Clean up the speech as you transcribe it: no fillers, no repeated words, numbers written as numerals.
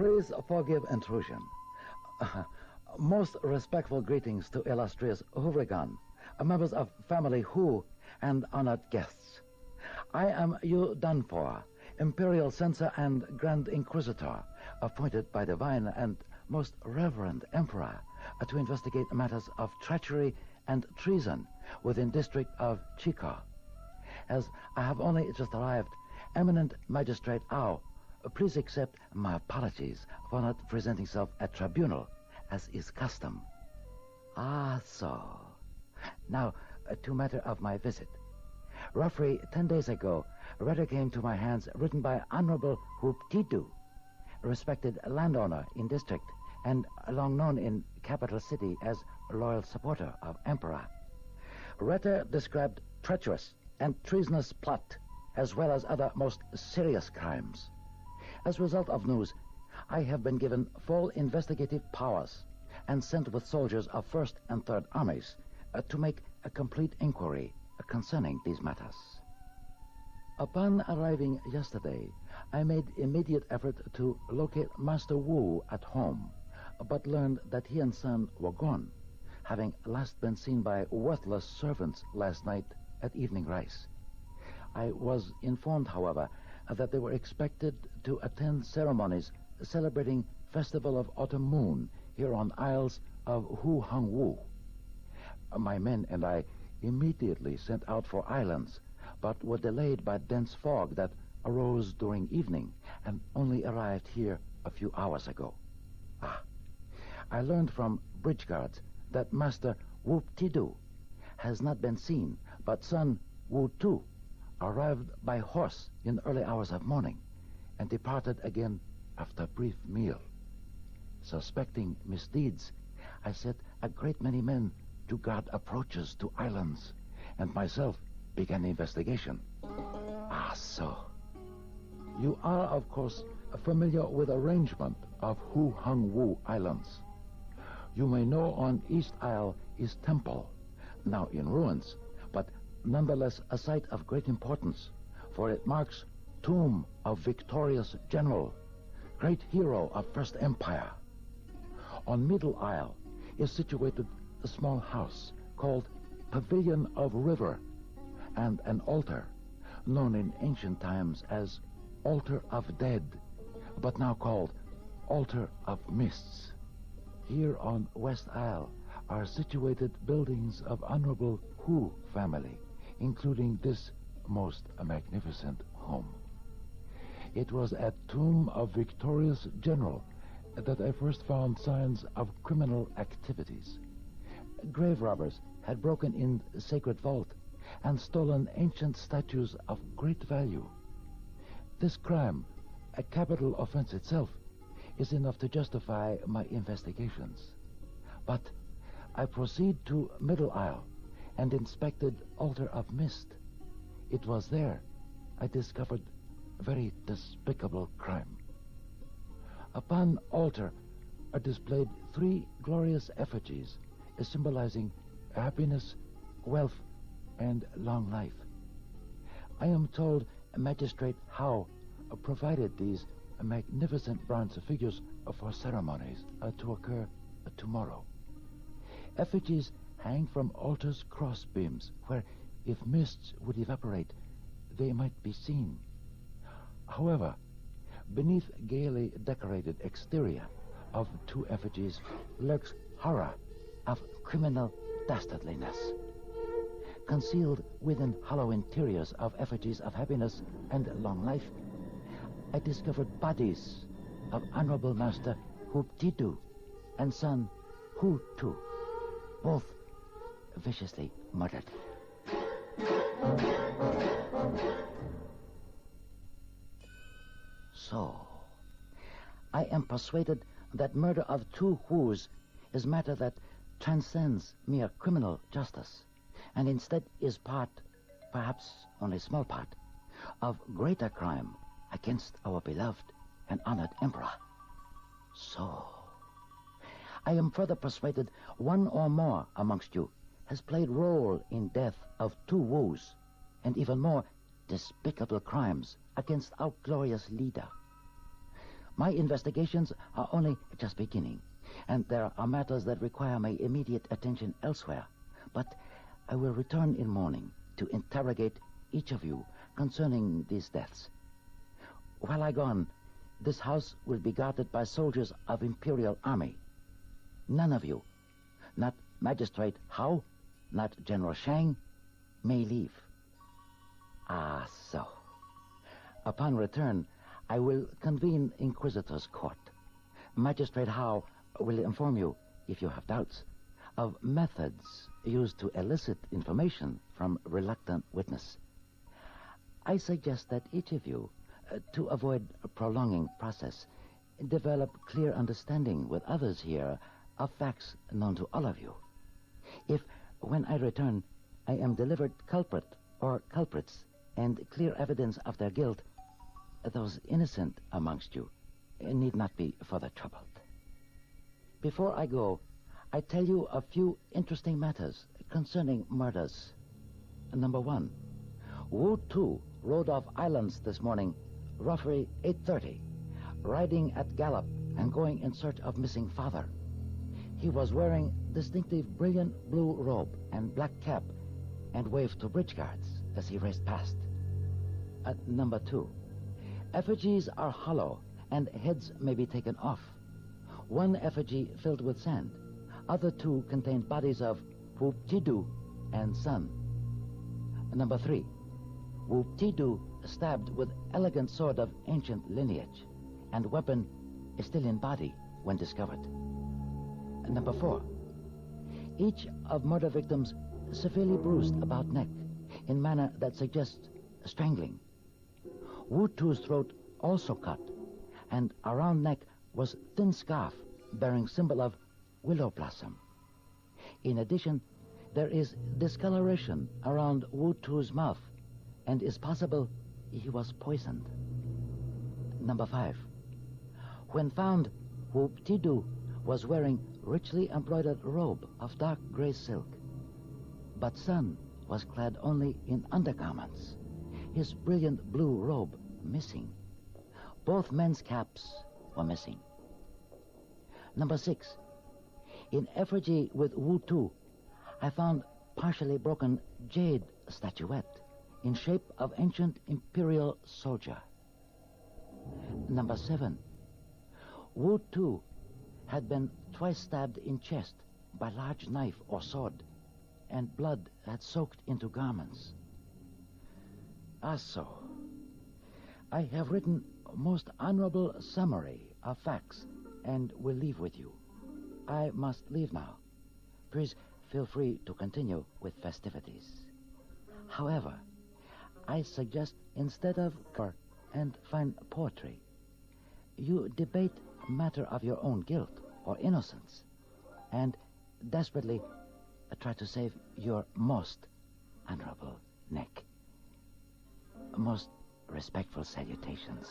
Please forgive intrusion. Most respectful greetings to illustrious Huvrigan, members of family Hu, and honored guests. I am Yu Dunfor, Imperial Censor and Grand Inquisitor, appointed by Divine and Most Reverend Emperor to investigate matters of treachery and treason within district of Chico. As I have only just arrived, Eminent Magistrate Ao, please accept my apologies for not presenting self at tribunal, as is custom. So. Now, to matter of my visit. Roughly 10 days ago, a letter came to my hands written by Honorable Huptidu, a respected landowner in district and long known in capital city as a loyal supporter of Emperor. Letter described treacherous and treasonous plot, as well as other most serious crimes. As a result of news, I have been given full investigative powers and sent with soldiers of 1st and 3rd Armies to make a complete inquiry concerning these matters. Upon arriving yesterday, I made immediate effort to locate Master Wu at home, but learned that he and son were gone, having last been seen by worthless servants last night at evening rice. I was informed, however, that they were expected to attend ceremonies celebrating Festival of Autumn Moon here on Isles of Hu Hung Wu. My men and I immediately sent out for islands, but were delayed by dense fog that arose during evening and only arrived here a few hours ago. I learned from bridge guards that Master Wu Tidu has not been seen, but son Wu Tu arrived by horse in early hours of morning and departed again after a brief meal. Suspecting misdeeds, I set a great many men to guard approaches to islands, and myself began the investigation. So. You are, of course, familiar with arrangement of Hu Hung Wu Islands. You may know on East Isle is temple, now in ruins, but nonetheless a site of great importance, for it marks tomb of victorious general, great hero of First Empire. On Middle Isle is situated a small house called Pavilion of River, and an altar known in ancient times as Altar of Dead, but now called Altar of Mists. Here on West Isle are situated buildings of Honorable Hu family, including this most magnificent home. It was at Tomb of Victorious General that I first found signs of criminal activities. Grave robbers had broken in the sacred vault and stolen ancient statues of great value. This crime, a capital offense itself, is enough to justify my investigations. But I proceed to Middle Isle and inspected Altar of Mist. It was there I discovered a very despicable crime. Upon altar are displayed 3 glorious effigies symbolizing happiness, wealth, and long life. I am told Magistrate Hao provided these magnificent bronze figures for ceremonies to occur tomorrow. Effigies hang from altar's cross beams, where, if mists would evaporate, they might be seen. However, beneath gaily decorated exterior of 2 effigies lurks horror of criminal dastardliness. Concealed within hollow interiors of effigies of happiness and long life, I discovered bodies of Honorable Master Hu Tidu and son Hu Tu, both viciously murdered. So, I am persuaded that murder of 2 Hus is matter that transcends mere criminal justice, and instead is part, perhaps only small part, of greater crime against our beloved and honored Emperor. So, I am further persuaded one or more amongst you has played role in death of 2 Wus, and even more despicable crimes against our glorious leader. My investigations are only just beginning, and there are matters that require my immediate attention elsewhere. But I will return in morning to interrogate each of you concerning these deaths. While I gone, this house will be guarded by soldiers of Imperial Army. None of you, not Magistrate Hao, not General Shang, may leave. Ah, so. Upon return, I will convene Inquisitor's Court. Magistrate Hao will inform you, if you have doubts, of methods used to elicit information from reluctant witness. I suggest that each of you, to avoid prolonging process, develop clear understanding with others here of facts known to all of you. If, when I return, I am delivered culprit or culprits and clear evidence of their guilt, those innocent amongst you need not be further troubled. Before I go, I tell you a few interesting matters concerning murders. Number 1, Wu Tu rode off islands this morning, roughly 8:30, riding at gallop and going in search of missing father. He was wearing distinctive brilliant blue robe and black cap and waved to bridge guards as he raced past. Number 2, effigies are hollow and heads may be taken off. One effigy filled with sand. Other 2 contained bodies of Wu Tidu and Sun. Number 3, Wu Tidu stabbed with elegant sword of ancient lineage, and weapon is still in body when discovered. Number 4, each of murder victims severely bruised about neck in manner that suggests strangling. Wu Tu's throat also cut, and around neck was thin scarf bearing symbol of willow blossom. In addition, there is discoloration around Wu Tu's mouth, and it's possible he was poisoned. Number 5, when found, Wu Tidu was wearing richly embroidered robe of dark gray silk, but Sun was clad only in undergarments, his brilliant blue robe missing. Both men's caps were missing. Number 6, in effigy with Wu Tu, I found partially broken jade statuette in shape of ancient imperial soldier. Number 7, Wu Tu had been twice stabbed in chest by large knife or sword, and blood had soaked into garments. So, I have written a most honorable summary of facts and will leave with you. I must leave now. Please feel free to continue with festivities. However, I suggest instead of and fine poetry, you debate matter of your own guilt or innocence, and desperately try to save your most honorable neck. Most respectful salutations.